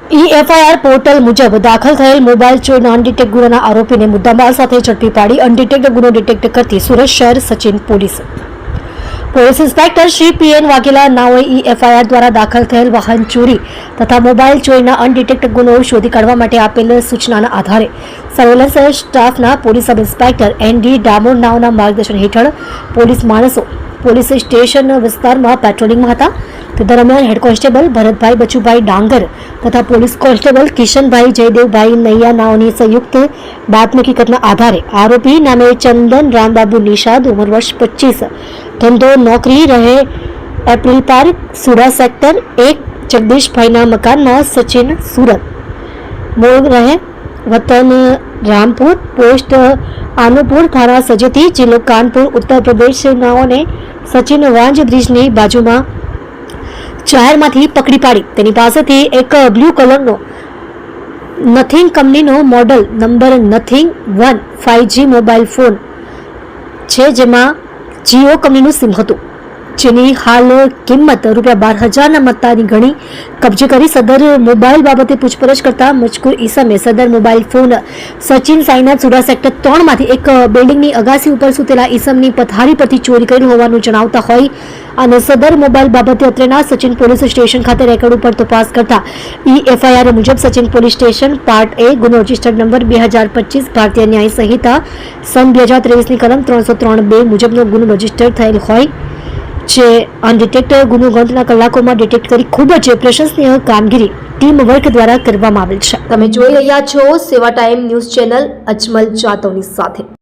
FIR portal મુજબ દાખલ થયેલ મોબાઈલ ચોરીના અનડિટેક્ટ ગુનાના આરોપીને મુદ્દામાલ સાથે ઝડપી પાડી અનડિટેક્ટ ગુનો ડિટેક્ટ કરતી સુરત શહેર Sachin police inspector Shri PN Vaghela નાઓએ એફઆઈઆર દ્વારા દાખલ થયેલ વાહન ચોરી તથા મોબાઈલ ચોરીના અનડિટેક્ટ ગુનો શોધી કાઢવા માટે આપેલ સૂચનાના આધારે સર્વેલન્સ સ્ટાફના police sub inspector ND Damor નાઓના માર્ગદર્શન હેઠળ પોલીસ માણસો પોલીસ સ્ટેશન વિસ્તારમાં પેટ્રોલિંગમાં હતા. તે દરમિયાન હેડ કોન્સ્ટેબલ ભરતભાઈ બચુભાઈ ડાંગર તથા પોલીસ કોન્સ્ટેબલ કિશનભાઈ જયદેવભાઈ નૈયા નાઓની સંયુક્ત બાતમી હકીકતના આધારે આરોપી નામે ચંદન રામબાબુ નિષાદ ઉંમર વર્ષ 25 ધંધો નોકરી રહે એપ્રિલ પાર્ક સુડા સેક્ટર 1 જગદીશભાઈના મકાનમાં સચિન સુરત મૂળ રહે વતન રામપુર પોસ્ટ આનુપુર થાના સજેતી જિલ્લો કાનપુર ઉત્તર પ્રદેશ નાઓને સચિન વાંજ બ્રિજની બાજુમાં જાહેરમાંથી પકડી પાડી તેની પાસેથી એક બ્લુ કલરનો નથિંગ કંપનીનો model number nothing 1 5G mobile phone છે જેમાં જીઓ કંપનીનું સિમ હતું જેની હાલ કિંમત ₹12,000ના મત્તાની ગણી કબજે કરી સદર મોબાઈલ બાબતે પૂછપરછ કરતા મજકૂર ઈસમે સદર mobile phone Sachin Sainath SUDA sector 3માંથી એક બિલ્ડિંગની અગાસી ઉપર સૂતેલા ઈસમની પથારી પરથી ચોરી કરેલ હોવાનું જણાવતા હોય અને સદર મોબાઈલ બાબતે અત્રેના સચિન પોલીસ સ્ટેશન ખાતે રેકોર્ડ ઉપર તપાસ કરતા એફઆઈઆર મુજબ Sachin police station part A ગુનો રજિસ્ટર્ડ નંબર 2025 ભારતીય ન્યાય સંહિતા સન 2023ની કલમ 303(2) મુજબનો ગુનો રજિસ્ટર થયેલ હોય જે અનડિટેક્ટ ગુનો ગણતરીના કલાકોમાં ડિટેક્ટ કરી ખૂબ જ પ્રશંસનીય કામગીરી ટીમ વર્ક દ્વારા કરવામાં આવેલ છે. તમે જોઈ રહ્યા છો સેવા ટાઈમ ન્યૂઝ ચેનલ અજમલ જાદવની સાથે.